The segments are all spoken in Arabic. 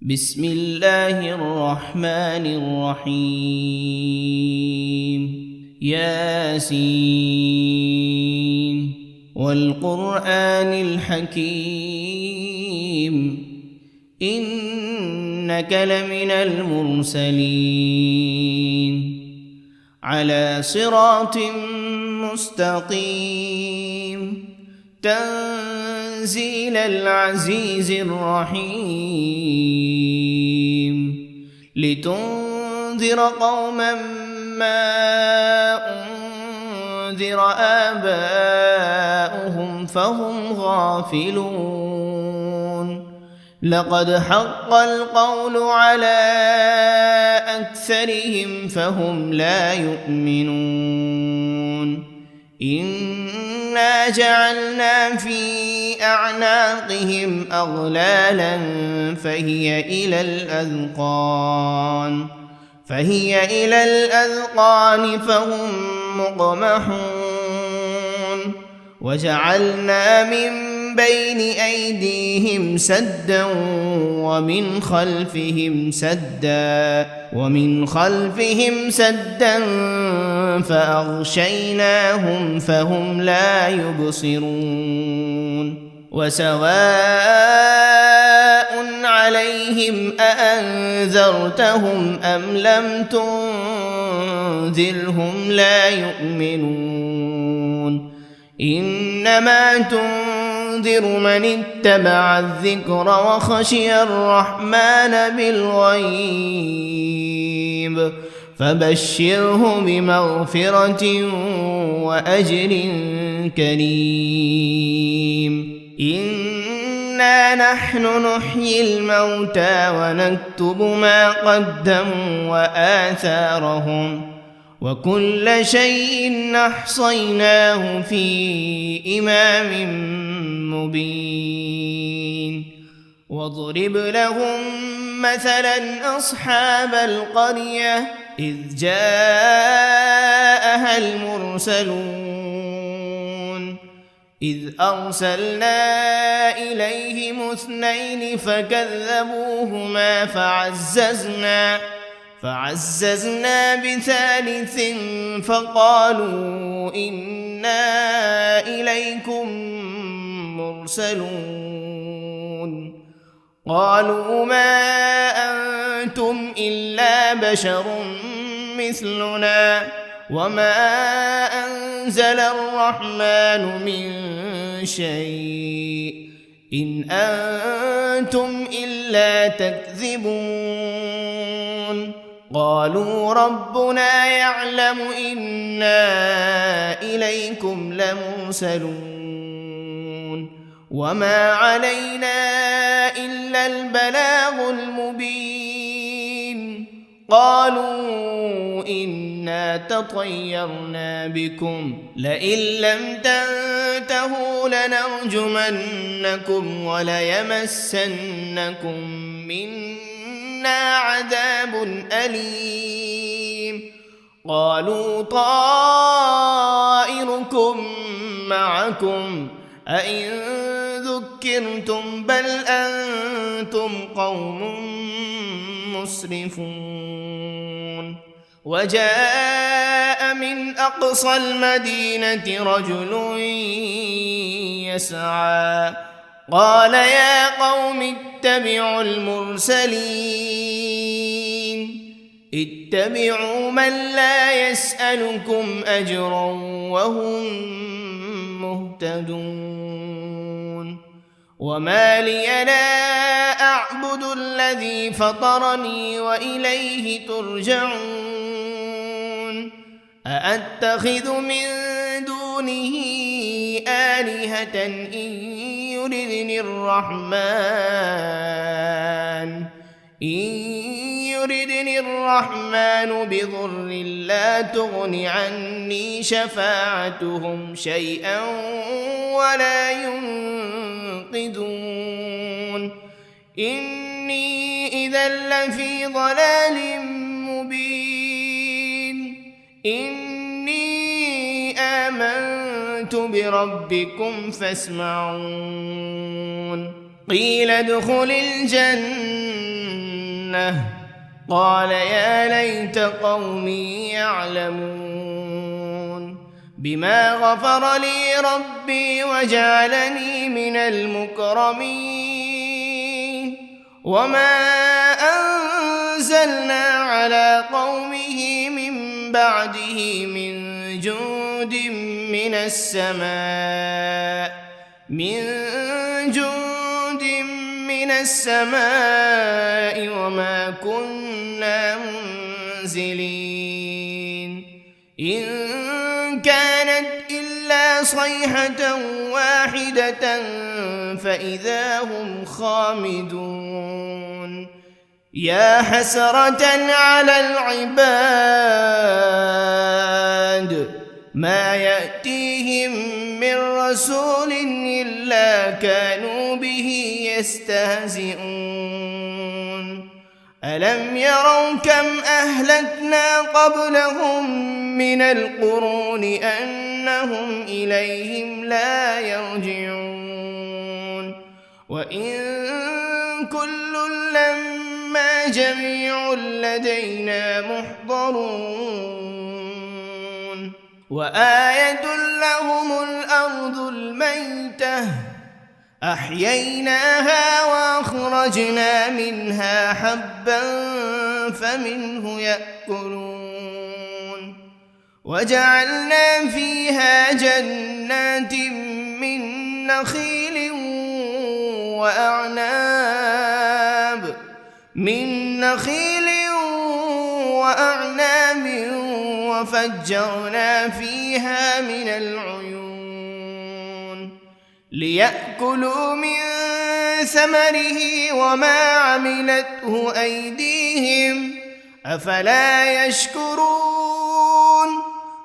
بسم الله الرحمن الرحيم ياسين والقرآن الحكيم إنك لمن المرسلين على صراط مستقيم تنزيل العزيز الرحيم لتنذر قوما ما أنذر آباؤهم فهم غافلون لقد حق القول على أكثرهم فهم لا يؤمنون إنا جعلنا في أعناقهم أغلالا فهي إلى الأذقان فهم مقمحون وجعلنا من بين أيديهم سدا ومن خلفهم سدا فأغشيناهم فهم لا يبصرون وسواء عليهم أأنذرتهم أم لم تنذرهم لا يؤمنون إنما تنذر من اتبع الذكر وخشي الرحمن بالغيب فبشره بمغفرة وأجر كريم إنا نحن نحيي الموتى ونكتب ما قدموا وآثارهم وكل شيء أحصيناه في إمام مبين واضرب لهم مثلا أصحاب القرية إذ جاءها المرسلون إذ أرسلنا إليهم 2 فكذبوهما فعززنا بثالث فقالوا إنا إليكم مرسلون قالوا ما أنتم إلا بشر مثلنا وما أنزل الرحمن من شيء إن أنتم إلا تكذبون قالوا ربنا يعلم إنا إليكم لمرسلون وما علينا إلا البلاغ المبين قالوا إنا تطيرنا بكم لئن لم تنتهوا لنرجمنكم وليمسنكم منا عذاب أليم قالوا طائركم معكم أئن ذكرتم بل أنتم قوم مسرفون وجاء من أقصى المدينة رجل يسعى قال يا قوم اتبعوا المرسلين اتبعوا من لا يسألكم أجرا وهم مهتدون وما لي لا أعبد الذي فطرني وإليه ترجعون أأتخذ من دونه آلهة إن يردني الرحمن بضر لا تغن عني شفاعتهم شيئا ولا ينقذون إني إذا لفي ضلال مبين إني آمنت بربكم فاسمعون قيل ادخل الجنة لأغوينه قال يا ليت قومي يعلمون بما غفر لي ربي وجعلني من المكرمين وما أنزلنا على قومه من بعده من جند من السماء وما كنا منزلين إن كانت إلا صيحة واحدة فإذا هم خامدون يا حسرة على العباد ما يأتيهم من رسول إلا كانوا به يستهزئون ألم يروا كم أهلكنا قبلهم من القرون أنهم إليهم لا يرجعون وإن كل لما جميع لدينا محضرون وآية لهم الأرض الميتة أحييناها وأخرجنا منها حبا فمنه يأكلون وجعلنا فيها جنات من نخيل وأعناب وفجرنا فيها من العيون ليأكلوا من ثمره وما عملته أيديهم أفلا يشكرون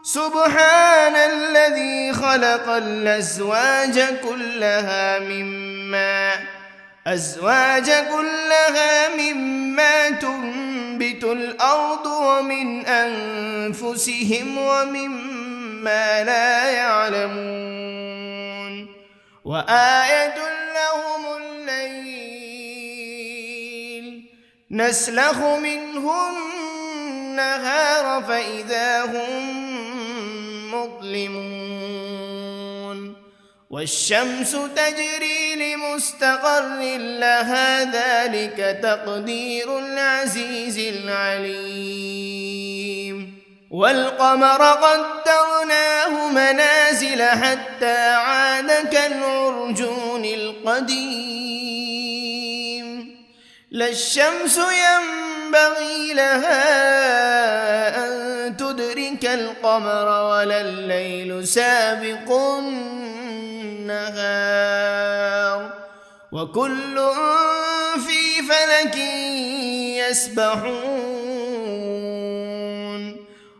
سبحان الذي خلق الأزواج كلها مما تنبت الأرض ومن أنفسهم ومما لا يعلمون وآية لهم الليل نسلخ منه النهار فإذا هم مظلمون والشمس تجري لمستقر لها ذلك تقدير العزيز العليم والقمر قدرناه منازل حتى عاد كالعرجون القديم لا الشمس ينبغي لها أن تدرك القمر ولا الليل سابق النهار وكل في فلك يسبحون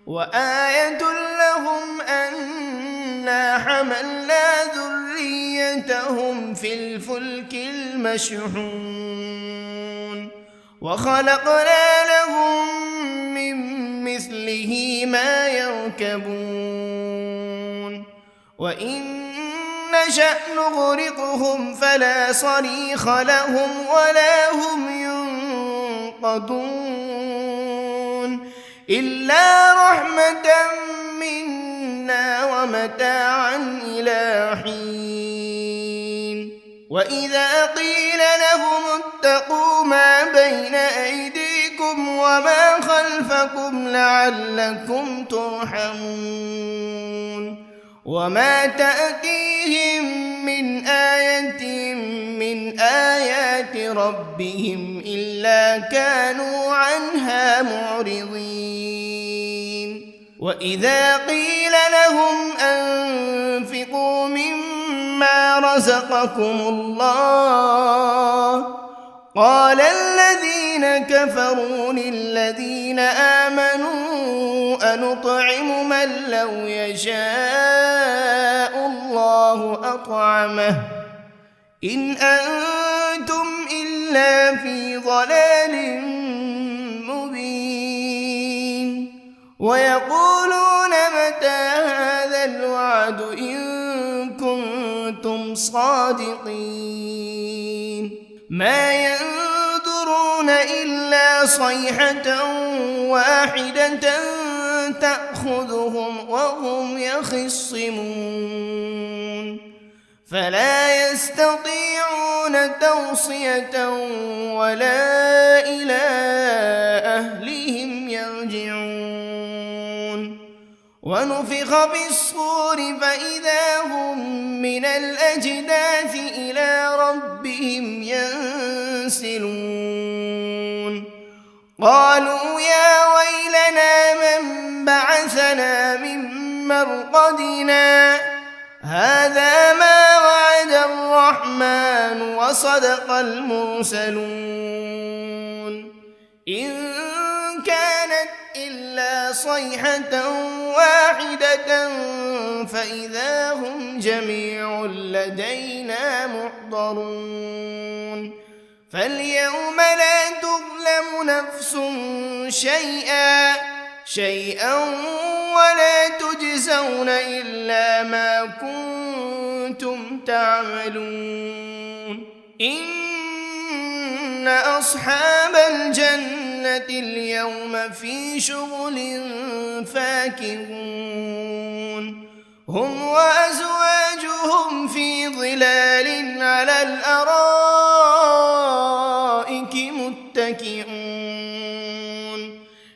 وآية لهم أنا حملنا ذريتهم في الفلك المشحون وخلقنا لهم من مثله ما يركبون وإن نشأ نغرقهم فلا صريخ لهم ولا هم ينقذون إلا رحمة منا ومتاعا إلى حين وإذا قيل لهم اتقوا ما بين أيديكم وما خلفكم لعلكم ترحمون وما تأتيهم من آية من آيات ربهم إلا كانوا عنها معرضين وإذا قيل لهم أنفقوا مما رزقكم الله قال الذين كفروا للذين آمنوا أنطعم من لو يشاء الله أطعمه إن أنتم إلا في ضلال مبين ويقولون متى هذا الوعد إن كنتم صادقين ما ينظرون إلا صيحة واحدة تأخذهم وهم يخصمون فلا يستطيعون توصية ولا إلى أهلهم يرجعون ونفخ في الصور فإذا هم من الأجداث إلى ربهم ينسلون قالوا يا ويلنا من بعثنا من مرقدنا هذا ما وعد الرحمن وصدق المرسلون إن كانت إلا صيحة واحدة فإذا هم جميع لدينا محضرون فاليوم لا تظلم نفس شيئا ولا تجزون إلا ما كنتم تعملون إن أصحاب الجنة اليوم في شغل فاكهون هم وأزواجهم في ظلال على الأرائك متكئون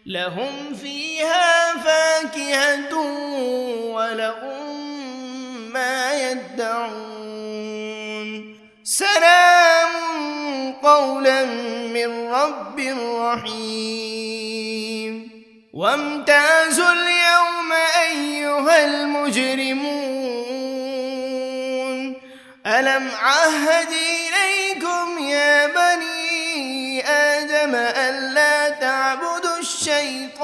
لهم فيها فاكهة ولهم ما يدعون سلام قولا من رب رحيم وامتازوا اليوم أيها المجرمون ألم عهد إليكم يا بني آدم ألا تعبدوا الشيطان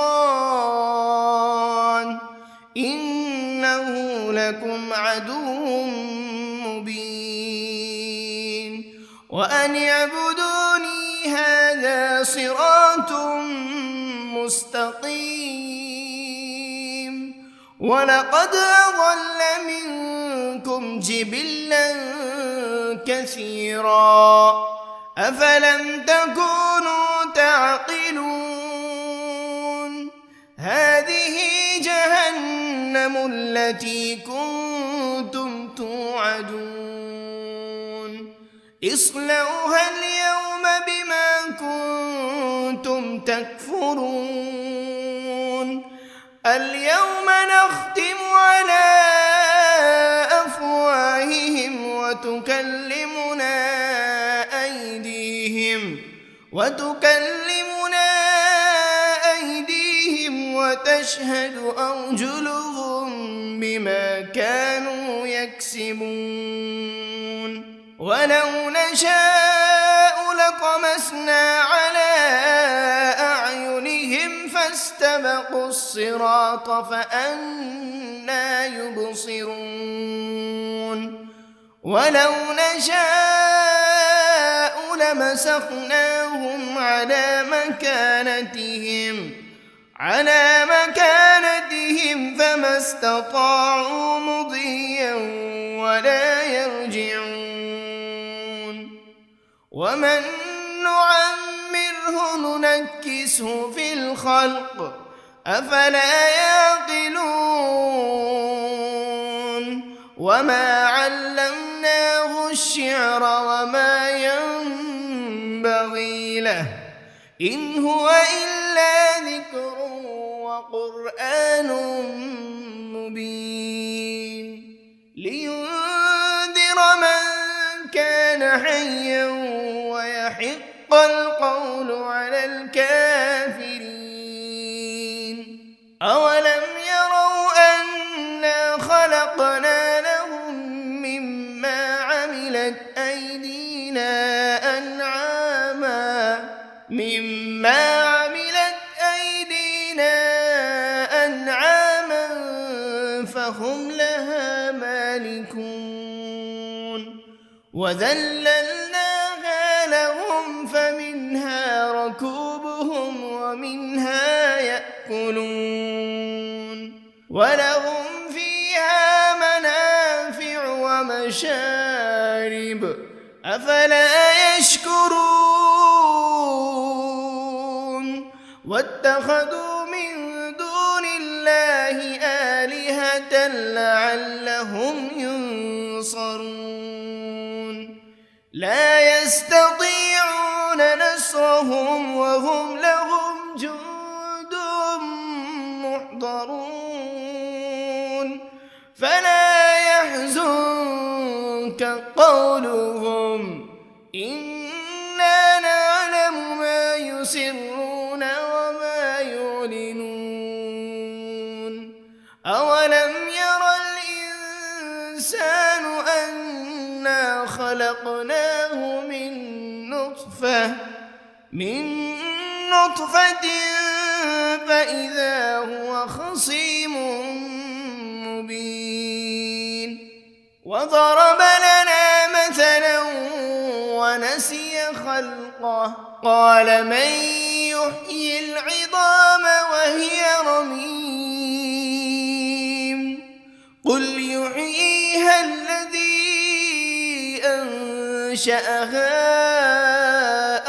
إنه لكم عدو مبين وأن اعبدوني هذا صراط مستقيم ولقد أضل منكم جبلا كثيرا أفلم تكونوا تعقلون هذه جهنم التي كنتم توعدون اصلوها اليوم بما كنتم تكفرون اليوم نختم على أفواههم وتكلمنا أيديهم وتشهد أرجلهم بما كانوا يكسبون ولو نشاء لطمسنا على أعينهم فاستبقوا الصراط فأنى يبصرون ولو نشاء لمسخناهم على مكانتهم فما استطاعوا مضيا ولا يرجعون ومن نعمره ننكسه في الخلق أفلا يعقلون وما علمناه الشعر وما ينبغي له إن هو إلا ذكر وقرآن مبين لينذر من كان حيا ويحق القول على الكافرين أولم يروا أنا خلقنا لهم مما عملت أيدينا أنعاما فهم لها مالكون وذللناها لهم فمنها ركوبهم ومنها يأكلون ولهم فيها منافع ومشارب أفلا يشكرون واتخذوا من دون الله آلهة لعلهم ينصرون لا يستطيعون نصرهم وهم لهم جند محضرون فلا يحزنك قولهم إنا نعلم ما يسرون وما يعلنون أولم ير الإنسان أنا خلقناه من نطفة فإذا هو خصيم مبين وضرب لنا مثلا ونسي خلقه قال من يحيي العظام وهي رميم قل يحييها الذي أنشأها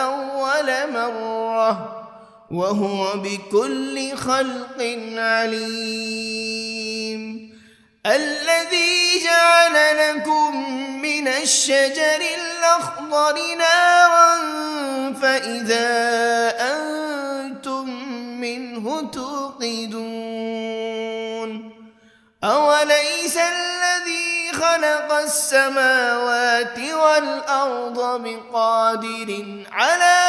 أول مرة وهو بكل خلق عليم الذي جعل لكم من الشجر الأخضر نارا فإذا أنتم منه توقدون أوليس الذي خلق السماوات والأرض بقادر على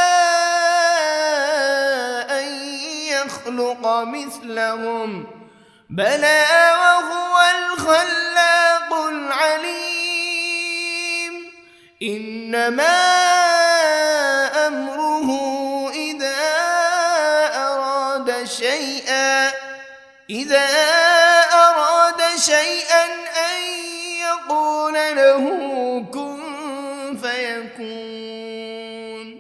أن يخلق مثلهم بلى وهو الخلاق العليم إنما أمره إذا أراد شيئا أن يقول له كن فيكون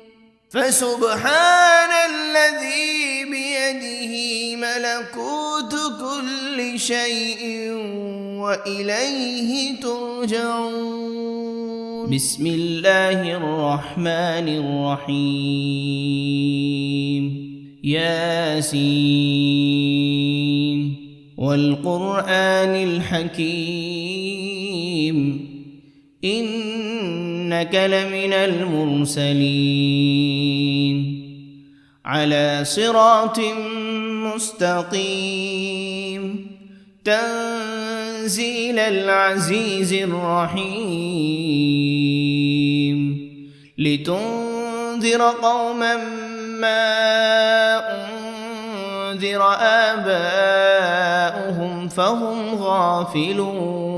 فسبحان الذي بيده ملكوت كل شيء وإليه ترجعون بسم الله الرحمن الرحيم ياسين والقرآن الحكيم إنك لمن المرسلين على صراط مستقيم تنزيل العزيز الرحيم لتنذر قوما ما أنذر آباؤهم فهم غافلون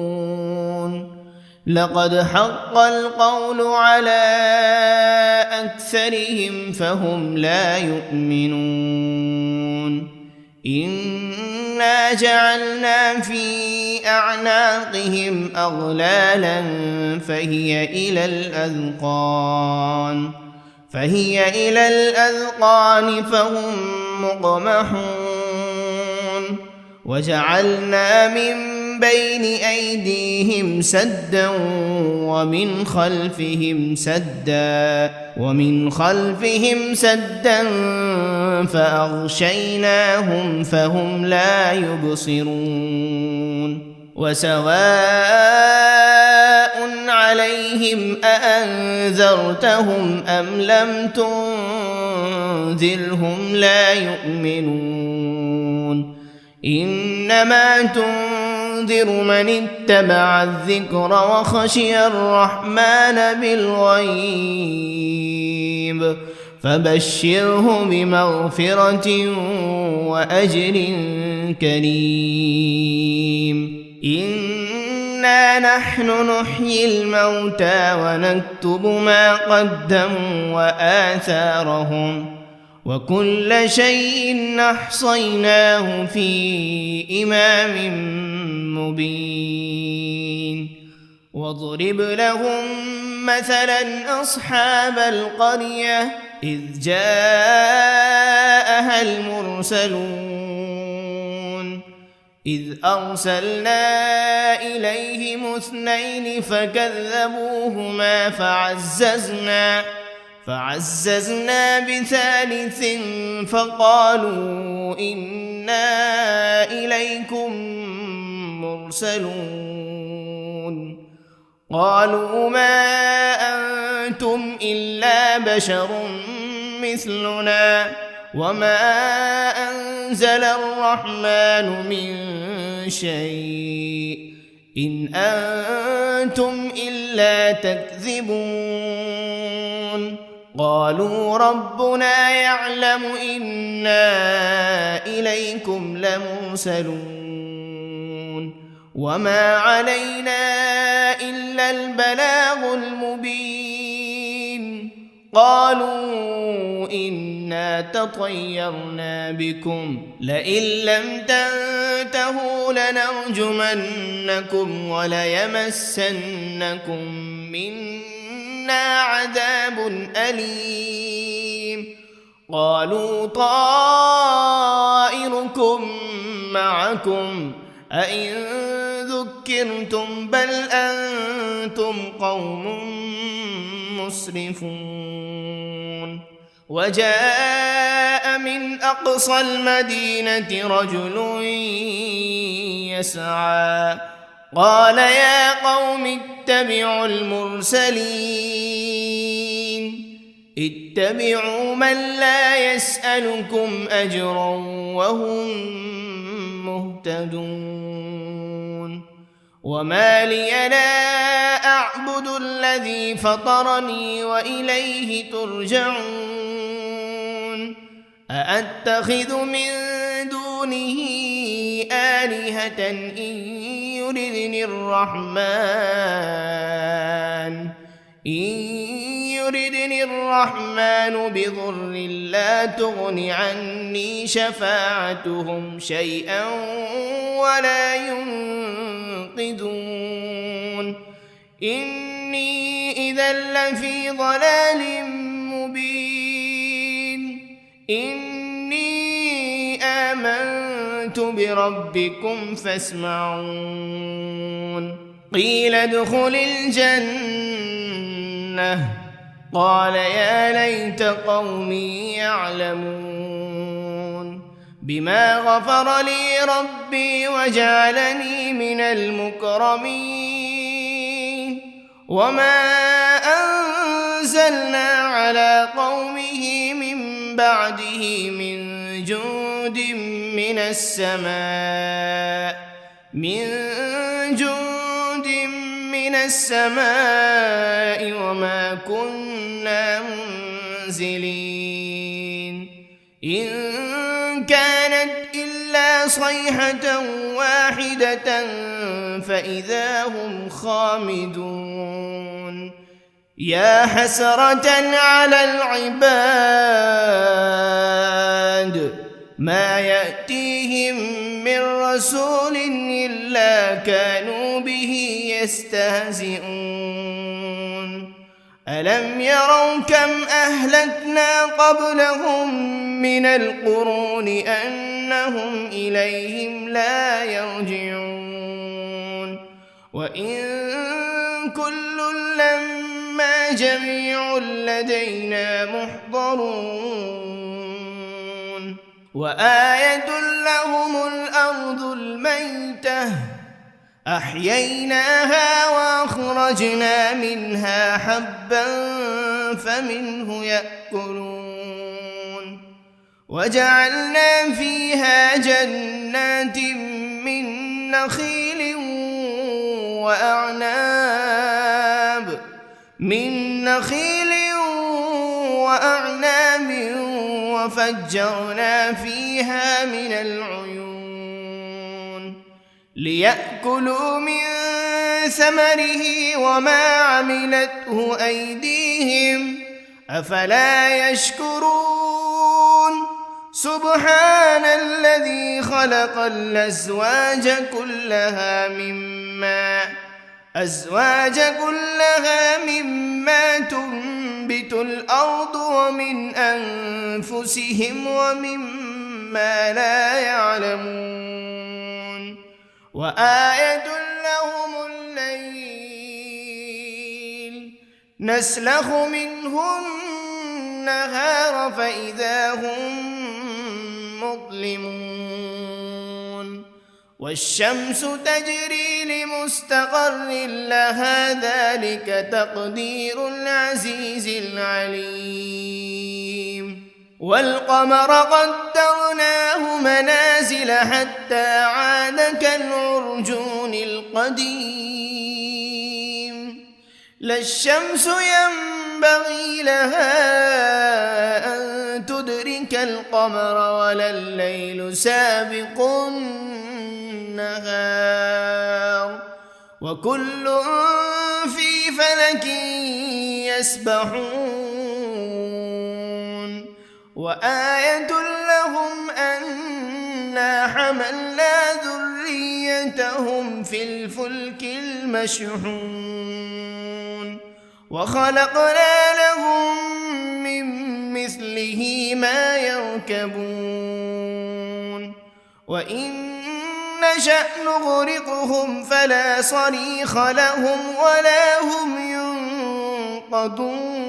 لقد حق القول على أكثرهم فهم لا يؤمنون إنا جعلنا في أعناقهم أغلالا فهي إلى الأذقان فهم مقمحون وجعلنا من بين أيديهم سدا ومن خلفهم سدا فأغشيناهم فهم لا يبصرون وسواء عليهم أأنذرتهم أم لم تنذرهم لا يؤمنون إنما تنذر من اتبع الذكر وخشي الرحمن بالغيب فبشره بمغفرة وأجر كريم إنا نحن نحيي الموتى ونكتب ما قدموا وآثارهم وكل شيء أحصيناه في إمام مبين واضرب لهم مثلا أصحاب القرية إذ جاءها المرسلون إذ أرسلنا إليهم 2 فكذبوهما فعززنا بثالث فقالوا إنا إليكم مرسلون قالوا ما أنتم إلا بشر مثلنا وما أنزل الرحمن من شيء إن أنتم إلا تكذبون قالوا ربنا يعلم إنا إليكم لمرسلون وما علينا إلا البلاغ المبين قالوا إنا تطيرنا بكم لئن لم تنتهوا لنرجمنكم وليمسنكم منا عذاب أليم قالوا طائركم معكم أئن ذكرتم بل أنتم قوم مسرفون وجاء من أقصى المدينة رجل يسعى قال يا قوم اتبعوا المرسلين اتبعوا من لا يسألكم أجرا وهم مهتدون وما لي لا أعبد الذي فطرني وإليه ترجعون أأتخذ من دونه آلهة إن يردني الرحمن بضر لا تغن عني شفاعتهم شيئا ولا ينقذون إني إذا لفي ضلال مبين إني آمنت بربكم فاسمعون قيل ادخل الجنة قال يا ليت قومي يعلمون بما غفر لي ربي وجعلني من المكرمين وما أنزلنا على قومه من بعده من جند من السماء وما كنا منزلين إن كانت إلا صيحة واحدة فإذا هم خامدون يا حسرة على العباد ما يأتيهم من رسول إلا كانوا به يستهزئون ألم يروا كم أهلكنا قبلهم من القرون أنهم إليهم لا يرجعون وإن كل لما جميع لدينا محضرون وآية لهم الأرض الميتة أحييناها وأخرجنا منها حبا فمنه يأكلون وجعلنا فيها جنات من نخيل وأعناب وفجرنا فيها من العيون ليأكلوا من ثمره وما عملته أيديهم أفلا يشكرون سبحان الذي خلق الأزواج كلها مما تنبت الأرض ومن أنفسهم ومما لا يعلمون وآية لهم الليل نسلخ منه النهار فإذا هم مظلمون والشمس تجري لمستقر لها ذلك تقدير العزيز العليم والقمر قدرناه منازل حتى عاد كالعرجون القديم لا الشمس ينبغي لها أن تدرك القمر ولا الليل سابق النهار وكل في فلك يسبحون وآية لهم أنا حملنا ذريتهم في الفلك المشحون وخلقنا لهم من مثله ما يركبون وإن نشأ نغرقهم فلا صريخ لهم ولا هم ينقذون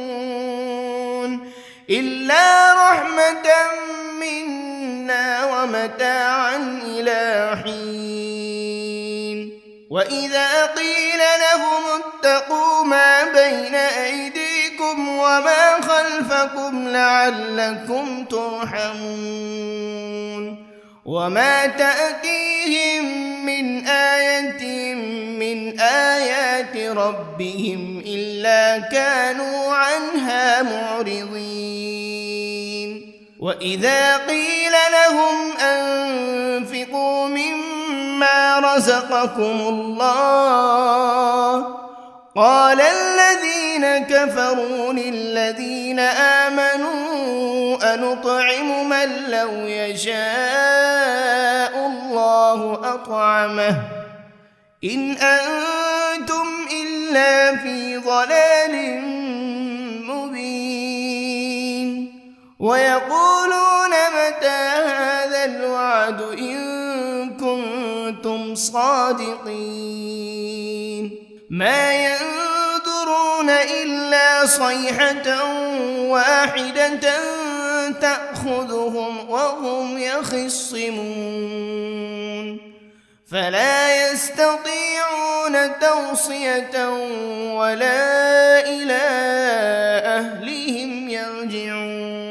إلا رحمة منا ومتاعا إلى حين وإذا قيل لهم اتقوا ما بين أيديكم وما خلفكم لعلكم ترحمون وما تأتيهم من آية من آيات ربهم إلا كانوا عنها معرضين وإذا قيل لهم أنفقوا مما رزقكم الله قال الذين كفروا للذين آمنوا أنطعم من لو يشاء الله أطعمه إن أنتم إلا في ضلال مبين ويقولون متى هذا الوعد إن كنتم صادقين ما ينظرون إلا صيحة واحدة تأخذهم وهم يخصمون فلا يستطيعون توصية ولا إلى أهلهم يرجعون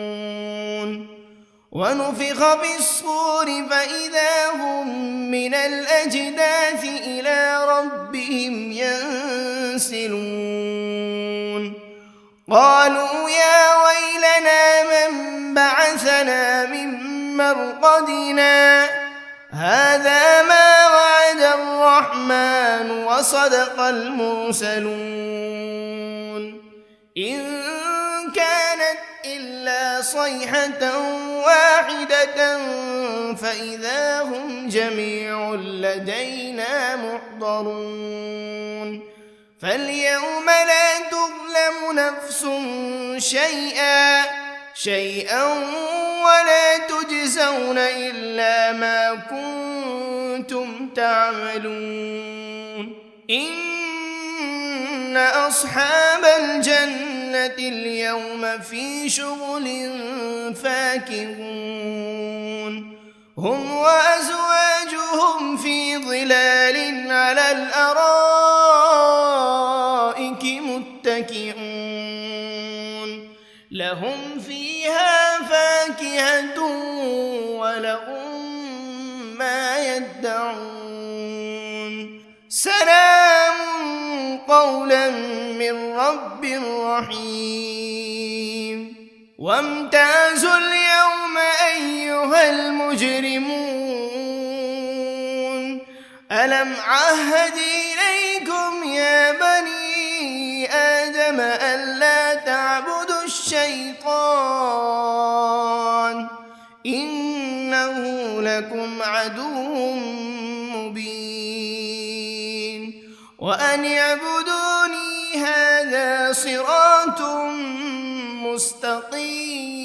ونفخ بالصور فإذا هم من الأجداث إلى ربهم ينسلون قالوا يا ويلنا من بعثنا من مرقدنا هذا ما وعد الرحمن وصدق المرسلون إن كانت إلا صيحة واحدة فإذا هم جميع لدينا محضرون فاليوم لا تظلم نفس شيئا ولا تجزون إلا ما كنتم تعملون إن أصحاب الجنة اليوم في شغل فاكهون هم وأزواجهم في ظلال على الأرائك متكئون لهم فيها فاكهة ولهم ما يدعون سلام قولا من رب رحيم وامتازوا اليوم أيها المجرمون ألم عهد إليكم يا بني آدم ألا تعبدوا الشيطان إنه لكم عدو مبين وأن اعبدوني هذا صراط مستقيم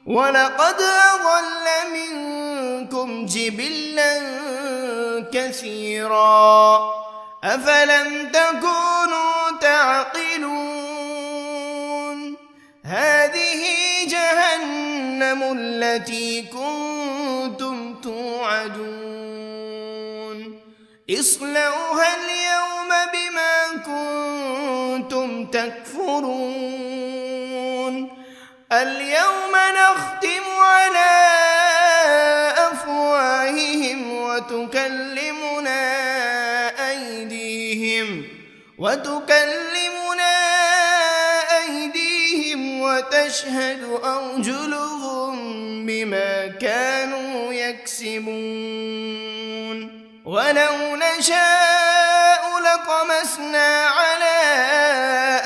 ولقد أضل منكم جبلا كثيرا أفلم تكونوا تعقلون جهنم التي كنتم توعدون اصلوها اليوم بما كنتم تكفرون اليوم نختم على أفواههم وتكلمنا أيديهم وتشهد أرجلهم بما كانوا يكسبون ولو نشاء لطمسنا على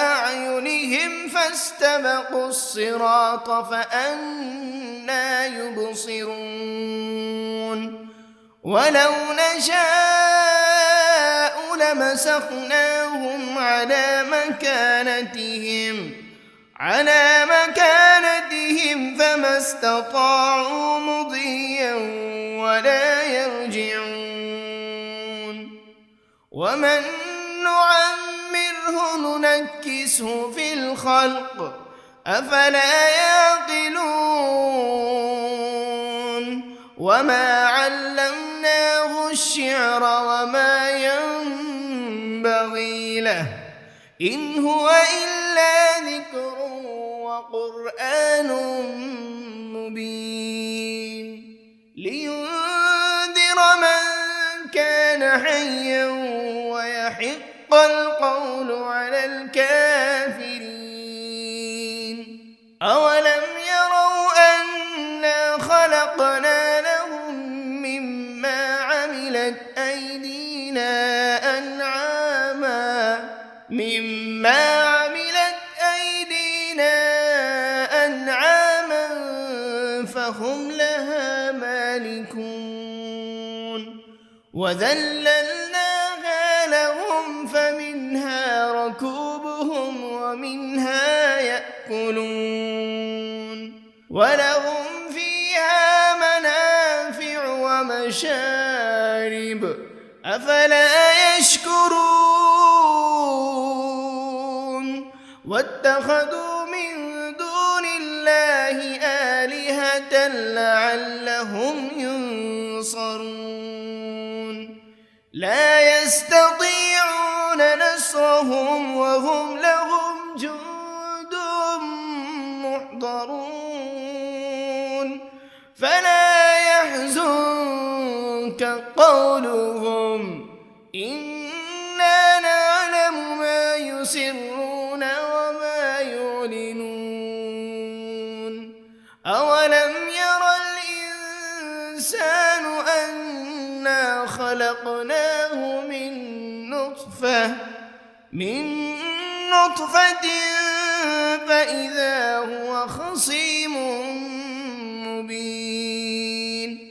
أعينهم فاستبقوا الصراط فأنى يبصرون ولو نشاء لمسخناهم على مكانتهم فما استطاعوا مضيا ولا يرجعون ومن نعمره ننكسه في الخلق أفلا يعقلون وما علمناه الشعر وما ينبغي له إن هو إلا ذكر وقرآن مبين لينذر من كان حيا ويحق القول على الكافرين أولم يروا أنا خلقنا لهم مما عملت أيدينا أنعاما فهم لها مالكون وذللناها لهم فمنها ركوبهم ومنها يأكلون ولهم فيها منافع ومشارب أفلا يشكرون واتخذوا من دون الله آلهة لعلهم ينصرون لا يستطيعون نصرهم وهم لهم جند محضرون فلا يحزنك قولهم إنا نعلم ما يسرون وما يعلنون أولم ير الإنسان أنا خلقناه من نطفة فإذا هو خصيم مبين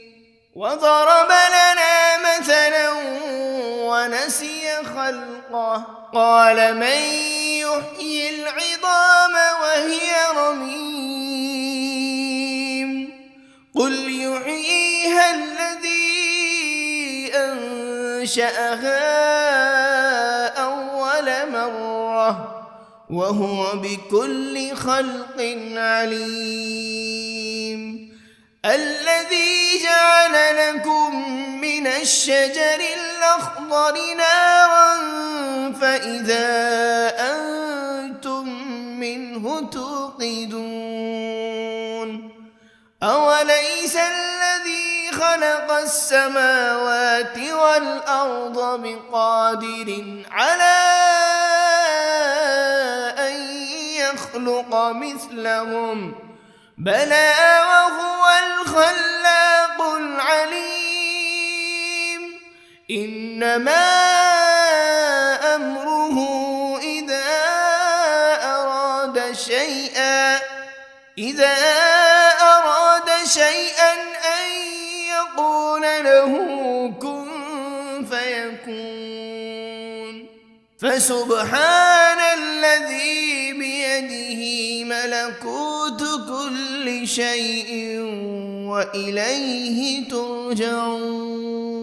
وضرب لنا مثلا ونسي خلقه قال من يحيي العظام وهي رميم قل يحييها الذي أنشأها أول مرة وهو بكل خلق عليم الذي جعل لكم من الشجر الأخضر نارا فإذا أنتم منه توقدون أوليس الذي خلق السماوات والأرض بقادر على أن يخلق مثلهم بلى وهو الخلاق العليم إنما أمره إذا أراد شيئا أن يقول له كن فيكون فسبحان الذي بيده ملكوت كل شيء وإليه ترجعون.